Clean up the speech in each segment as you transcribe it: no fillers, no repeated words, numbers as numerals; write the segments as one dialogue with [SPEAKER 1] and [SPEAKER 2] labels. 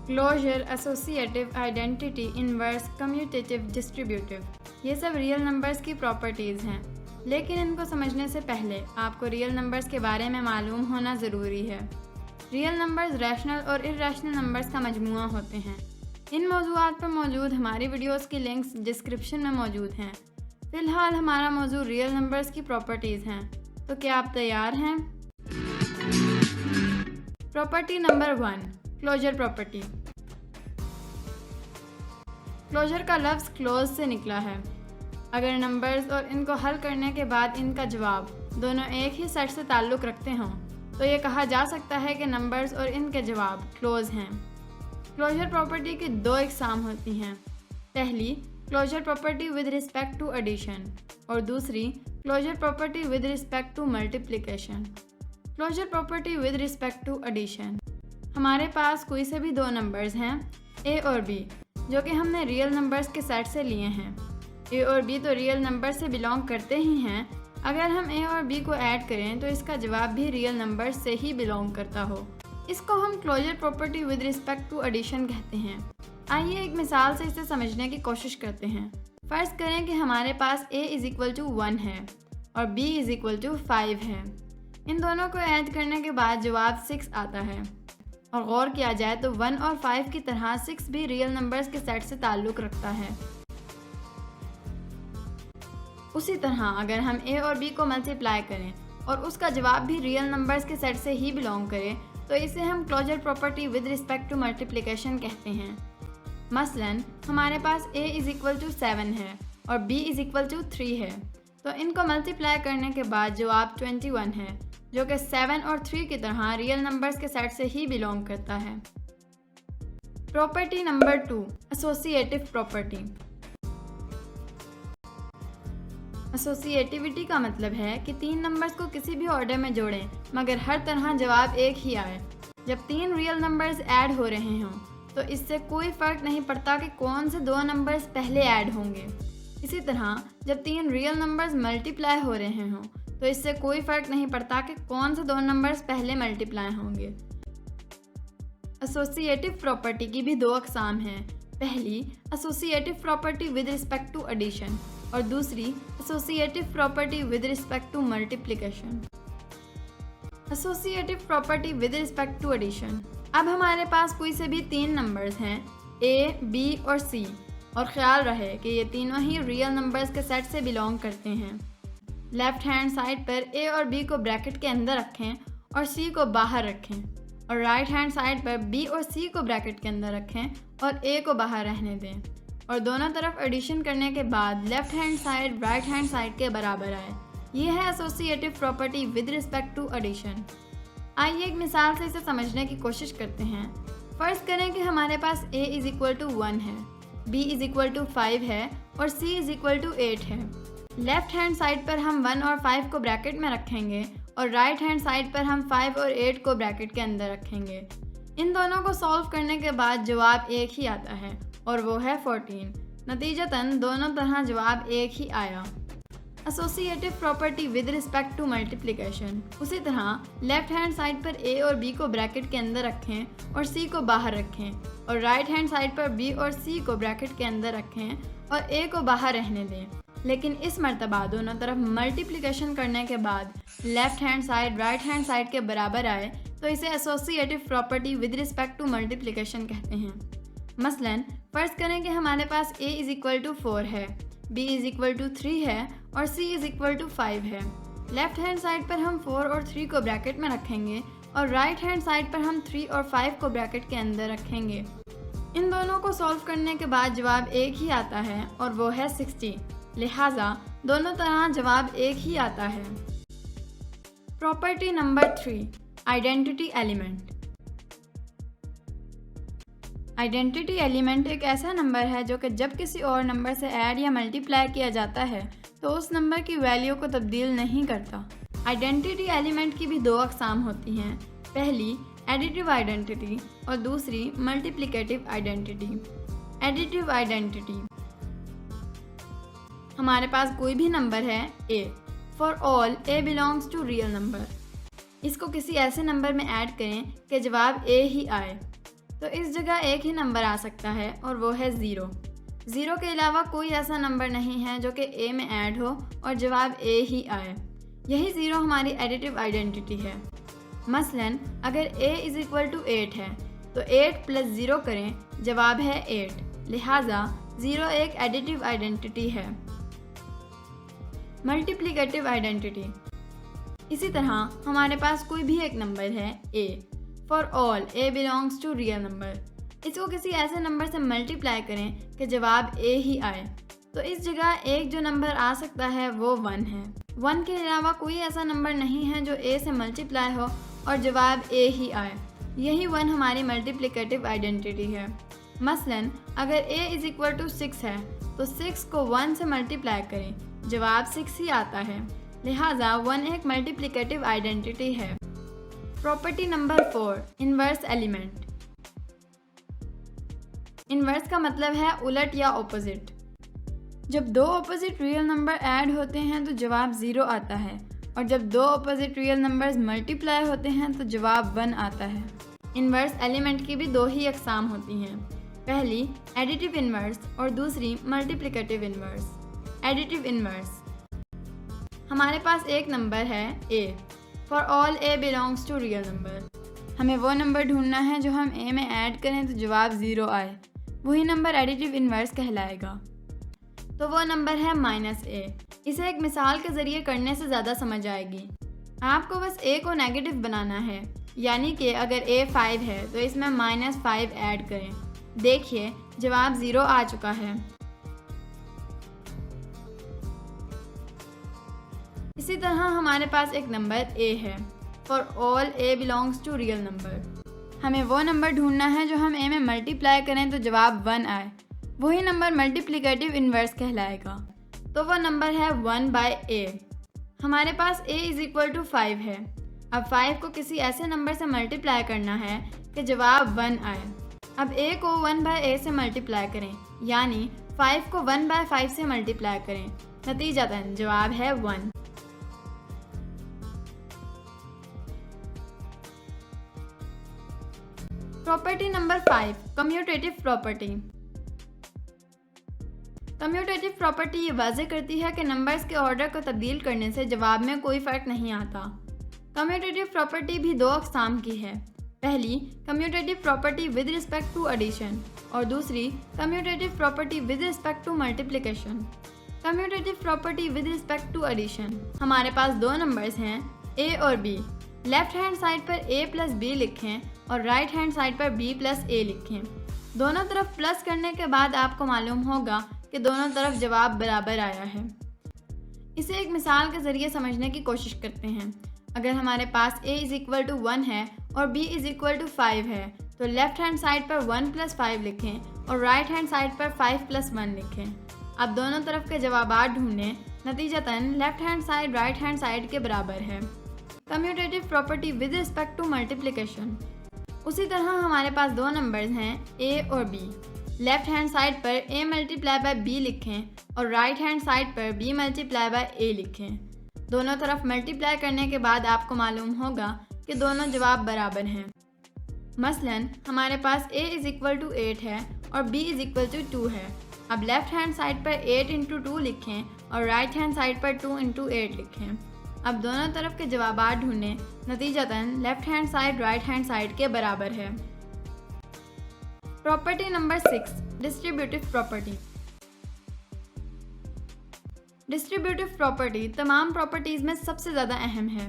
[SPEAKER 1] Closure, associative, identity, inverse, commutative, distributive, ये सब real numbers की प्रॉपर्टीज़ हैं। लेकिन इनको समझने से पहले आपको रियल नंबर्स के बारे में मालूम होना ज़रूरी है। रियल नंबर्स रैशनल और इर्रेशनल नंबर्स का मजमूआ होते हैं। इन मौज़ूआत पर मौजूद हमारी वीडियोस की लिंक्स डिस्क्रिप्शन में मौजूद हैं। फ़िलहाल हमारा मौजू रियल नंबर्स की प्रॉपर्टीज़ हैं, तो क्या आप तैयार हैं? Property number 1, closure property. Closure का लफ्ज़ क्लोज से निकला है। अगर नंबर्स और इनको हल करने के बाद इनका जवाब दोनों एक ही सेट से ताल्लुक़ रखते हों तो ये कहा जा सकता है कि नंबर्स और इनके जवाब क्लोज हैं। क्लोजर प्रॉपर्टी की दो इकसाम होती हैं। पहली closure property with respect to addition और दूसरी closure property with respect to multiplication. Closure property with respect to addition, हमारे पास कोई से भी दो नंबर्स हैं a और b जो कि हमने रियल नंबर्स के सेट से लिए हैं। a और b तो रियल नंबर से बिलोंग करते ही हैं। अगर हम a और b को ऐड करें तो इसका जवाब भी रियल नंबर से ही बिलोंग करता हो। इसको हम closure property with respect to addition कहते हैं। आइए एक मिसाल से इसे समझने की कोशिश करते हैं। फ़र्ज़ करें कि हमारे पास a = 1 है और b = 5 है। इन दोनों को ऐड करने के बाद जवाब 6 आता है और गौर किया जाए तो 1 और 5 की तरह 6 भी रियल नंबर्स के सेट से ताल्लुक़ रखता है। उसी तरह अगर हम a और b को मल्टीप्लाई करें और उसका जवाब भी रियल नंबर्स के सेट से ही बिलोंग करे तो इसे हम closure property with respect to multiplication कहते हैं। मसलन हमारे पास a = 7 है और b = 3 है, तो इनको मल्टीप्लाई करने के बाद जवाब 21 है जो कि 7 और 3 की तरह रियल नंबर्स के सेट से ही बिलोंग करता है। Property number 2, associative property. Associativity का मतलब है कि तीन नंबर्स को किसी भी ऑर्डर में जोड़ें मगर हर तरह जवाब एक ही आए। जब तीन रियल नंबर्स ऐड हो रहे हों तो इससे कोई फ़र्क नहीं पड़ता कि कौन से दो नंबर्स पहले ऐड होंगे। इसी तरह जब तीन रियल नंबर्स मल्टीप्लाई हो रहे हों तो इससे कोई फ़र्क नहीं पड़ता कि कौन से दो नंबर्स पहले मल्टीप्लाई होंगे। एसोसिएटिव प्रॉपर्टी की भी दो अक़साम हैं। पहली associative property with respect to addition और दूसरी associative property with respect to multiplication. Associative property with respect to addition, अब हमारे पास कोई से भी तीन नंबर्स हैं a, b और c और ख्याल रहे कि ये तीनों ही रियल नंबर्स के सेट से बिलोंग करते हैं। लेफ़्ट हैंड साइड पर a और b को ब्रैकेट के अंदर रखें और c को बाहर रखें और राइट हैंड साइड पर b और c को ब्रैकेट के अंदर रखें और a को बाहर रहने दें और दोनों तरफ एडिशन करने के बाद left hand side right hand side के बराबर आए। ये है associative property with respect to addition. आइए एक मिसाल से इसे समझने की कोशिश करते हैं। फ़र्ज़ करें कि हमारे पास a = 1 है, b = 5 है और c = 8 है। लेफ़्ट हैंड साइड पर हम 1 और 5 को ब्रैकेट में रखेंगे और राइट हैंड साइड पर हम 5 और 8 को ब्रैकेट के अंदर रखेंगे। इन दोनों को सॉल्व करने के बाद जवाब एक ही आता है और वो है 14। नतीजतन दोनों तरह जवाब एक ही आया। Associative property with respect to multiplication, उसी तरह लेफ़्ट हैंड साइड पर a और b को ब्रैकेट के अंदर रखें और c को बाहर रखें और राइट हैंड साइड पर b और c को ब्रैकेट के अंदर रखें और a को बाहर रहने दें। लेकिन इस मर्तबा दोनों तरफ मल्टीप्लिकेशन करने के बाद left hand side right hand side के बराबर आए तो इसे associative property with respect to multiplication कहते हैं। मसलन फ़र्ज़ करें कि हमारे पास a = 4 है, b = 3 है और c = 5 है। लेफ़्ट हैंड साइड पर हम 4 और 3 को ब्रैकेट में रखेंगे और राइट हैंड साइड पर हम 3 और 5 को ब्रैकेट के अंदर रखेंगे। इन दोनों को सॉल्व करने के बाद जवाब एक ही आता है और वो है 60। लिहाजा दोनों तरह जवाब एक ही आता है। Property number 3, identity element. Identity element एक ऐसा नंबर है जो कि जब किसी और नंबर से ऐड या मल्टीप्लाई किया जाता है तो उस नंबर की वैल्यू को तब्दील नहीं करता। आइडेंटिटी एलिमेंट की भी दो अक़साम होती हैं। पहली एडिटिव आइडेंटिटी और दूसरी मल्टीप्लिकेटिव आइडेंटिटी। एडिटिव आइडेंटिटी, हमारे पास कोई भी नंबर है a, for all a belongs to real number. इसको किसी ऐसे नंबर में ऐड करें कि जवाब a ही आए। तो इस जगह एक ही नंबर आ सकता है और वो है 0। 0 के अलावा कोई ऐसा नंबर नहीं है जो कि ए में ऐड हो और जवाब ए ही आए। यही 0 हमारी एडिटिव आइडेंटिटी है। मसलन अगर a इज़ इक्वल टू 8 है तो 8 प्लस 0 करें, जवाब है 8। लिहाजा 0 एक एडिटिव आइडेंटिटी है। Multiplicative identity. इसी तरह हमारे पास कोई भी एक नंबर है a। For all a belongs to real number. इसको किसी ऐसे नंबर से मल्टीप्लाई करें कि जवाब a ही आए। तो इस जगह एक जो नंबर आ सकता है वो 1 है। 1 के अलावा कोई ऐसा नंबर नहीं है जो a से मल्टीप्लाई हो और जवाब a ही आए। यही 1 हमारी मल्टीप्लिकेटिव आइडेंटिटी है। मसलन अगर a इज़ इक्वल टू 6 है तो 6 को 1 से मल्टीप्लाई करें, जवाब 6 ही आता है। लिहाजा 1 एक मल्टीप्लिकेटिव आइडेंटिटी है। Property number 4, inverse element. Inverse का मतलब है उलट या ऑपोजिट। जब दो ऑपोजिट रियल नंबर ऐड होते हैं तो जवाब 0 आता है और जब दो ऑपोजिट रियल नंबर्स मल्टीप्लाई होते हैं तो जवाब 1 आता है। इन्वर्स एलिमेंट की भी दो ही अक़साम होती हैं, पहली एडिटिव इन्वर्स और दूसरी मल्टीप्लिकेटिव इन्वर्स। Additive inverse. हमारे पास एक नंबर है a। For all a belongs to real number. हमें वो नंबर ढूंढना है जो हम a में ऐड करें तो जवाब 0 आए। वही नंबर एडिटिव इन्वर्स कहलाएगा। तो वो नंबर है -a। इसे एक मिसाल के ज़रिए करने से ज़्यादा समझ आएगी। आपको बस a को नेगेटिव बनाना है, यानी कि अगर a 5 है तो इसमें -5 ऐड करें। देखिए जवाब 0 आ चुका है। इसी तरह हमारे पास एक नंबर a है। For all a belongs to real number. हमें वो नंबर ढूंढना है जो हम a में मल्टीप्लाई करें तो जवाब 1 आए। वही नंबर मल्टीप्लिकेटिव इन्वर्स कहलाएगा। तो वो नंबर है 1/a। हमारे पास a इज़ इक्वल टू 5 है। अब 5 को किसी ऐसे नंबर से मल्टीप्लाई करना है कि जवाब 1 आए। अब a को 1/a से मल्टीप्लाई करें, यानी 5 को 1/5 से मल्टीप्लाई करें। नतीजतन जवाब है 1। Property number 5, commutative property. Commutative property ये वाज़ेह करती है कि नंबर्स के ऑर्डर को तब्दील करने से जवाब में कोई फ़र्क नहीं आता। कम्यूटेटिव प्रॉपर्टी भी दो अक़साम की है। पहली commutative property with respect to addition और दूसरी commutative property with respect to multiplication. Commutative property with respect to addition. हमारे पास दो नंबर्स हैं a और b। लेफ्ट हैंड साइड पर a प्लस b लिखें और राइट हैंड साइड पर b प्लस a लिखें। दोनों तरफ प्लस करने के बाद आपको मालूम होगा कि दोनों तरफ जवाब बराबर आया है। इसे एक मिसाल के ज़रिए समझने की कोशिश करते हैं। अगर हमारे पास a इज़ इक्वल टू 1 है और b इज़ इक्वल टू 5 है तो लेफ्ट हैंड साइड पर 1 प्लस 5 लिखें और राइट हैंड साइड पर 5 प्लस 1 लिखें। अब दोनों तरफ के जवाबात ढूंढें। नतीजतन left hand side right hand side के बराबर है। Commutative property with respect to multiplication. उसी तरह हमारे पास दो नंबर्स हैं a और b। लेफ्ट हैंड साइड पर a मल्टीप्लाई बाय b लिखें और राइट हैंड साइड पर b मल्टीप्लाई बाय a लिखें। दोनों तरफ मल्टीप्लाई करने के बाद आपको मालूम होगा कि दोनों जवाब बराबर हैं। मसलन हमारे पास a इज़ इक्वल टू 8 है और b इज़ इक्वल टू 2 है। अब लेफ्ट हैंड साइड पर 8 इंटू 2 लिखें और राइट हैंड साइड पर 2 इंटू 8 लिखें। अब दोनों तरफ के जवाबात ढूंढें। नतीजतन left hand side right hand side के बराबर है। Property number 6, distributive property. Distributive property तमाम प्रॉपर्टीज़ में सबसे ज़्यादा अहम है।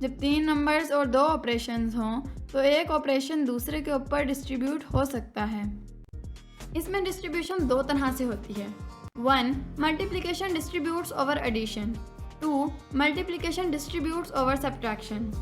[SPEAKER 1] जब 3 नंबर्स और 2 ऑपरेशंस हों तो एक ऑपरेशन दूसरे के ऊपर डिस्ट्रीब्यूट हो सकता है। इसमें डिस्ट्रीब्यूशन दो तरह से होती है। 1. Multiplication distributes over addition. 2. Multiplication distributes over subtraction.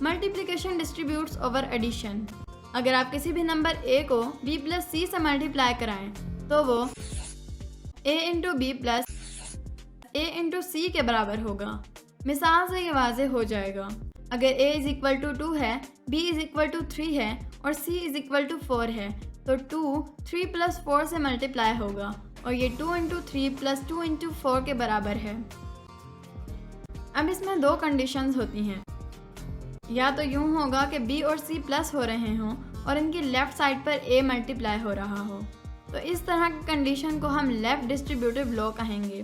[SPEAKER 1] Multiplication distributes over addition. अगर आप किसी भी नंबर a को b प्लस c से मल्टीप्लाई कराएं तो वो a into b plus a into c के बराबर होगा। मिसाल से ये वाज़ेह हो जाएगा। अगर a इज़ इक्वल टू 2 है, b इज़ इक्वल टू 3 है और c इज़ इक्वल टू 4 है तो 2 3 प्लस 4 से मल्टीप्लाई होगा और ये 2 इंटू 3 प्लस 2 इंटू 4 के बराबर है। अब इसमें दो कंडीशंस होती हैं। या तो यूँ होगा कि b और c प्लस हो रहे हों और इनकी लेफ़्ट साइड पर a मल्टीप्लाई हो रहा हो, तो इस तरह की कंडीशन को हम लेफ़्ट डिस्ट्रीब्यूटिव लॉ कहेंगे।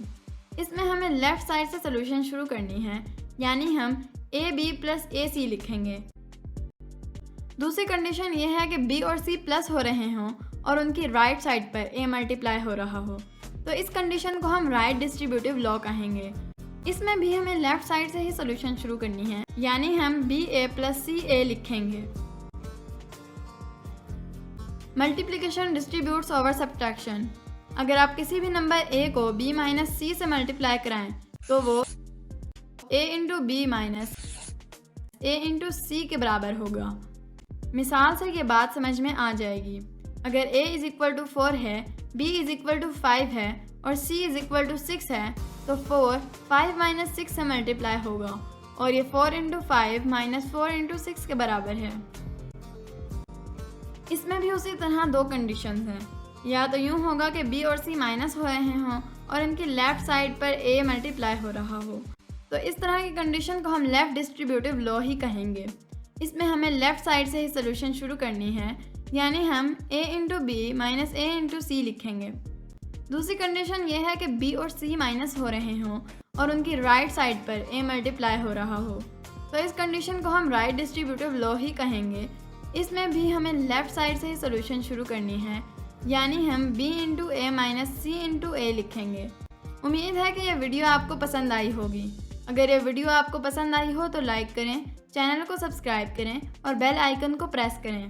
[SPEAKER 1] इसमें हमें लेफ़्ट साइड से सोल्यूशन शुरू करनी है, यानी हम ab प्लस ac लिखेंगे। दूसरी कंडीशन ये है कि b और c प्लस हो रहे हों और उनकी राइट साइड पर a मल्टीप्लाई हो रहा हो, तो इस कंडीशन को हम राइट डिस्ट्रीब्यूटिव लॉ कहेंगे। इसमें भी हमें लेफ़्ट साइड से ही सोल्यूशन शुरू करनी है, यानी हम ba प्लस ca लिखेंगे। Multiplication distributes over subtraction. अगर आप किसी भी नंबर a को b माइनस c से मल्टीप्लाई कराएं तो वो a into b minus a into c के बराबर होगा। मिसाल से ये बात समझ में आ जाएगी। अगर a इज़ इक्वल टू 4 है, b इज़ इक्वल टू 5 है और c इज़ इक्वल टू 6 है, तो 4 5 माइनस 6 से मल्टीप्लाई होगा और ये 4 इंटू 5 माइनस 4 इंटू 6 के बराबर है। इसमें भी उसी तरह दो कंडीशंस हैं, या तो यूँ होगा कि b और c माइनस हो रहे हों और इनकी लेफ़्ट साइड पर a मल्टीप्लाई हो रहा हो, तो इस तरह की कंडीशन को हम लेफ़्ट डिस्ट्रीब्यूटिव लॉ ही कहेंगे। इसमें हमें लेफ़्ट साइड से ही सोल्यूशन शुरू करनी है, यानी हम a into b minus a into c लिखेंगे। दूसरी कंडीशन ये है कि b और c माइनस हो रहे हों और उनकी राइट साइड पर a मल्टीप्लाई हो रहा हो, तो इस कंडीशन को हम राइट डिस्ट्रीब्यूटिव लॉ ही कहेंगे। इसमें भी हमें लेफ़्ट साइड से ही सोल्यूशन शुरू करनी है, यानी हम b into a minus C into a लिखेंगे। उम्मीद है कि यह वीडियो आपको पसंद आई होगी। अगर ये वीडियो आपको पसंद आई हो तो लाइक करें, चैनल को सब्सक्राइब करें और बेल आइकन को प्रेस करें।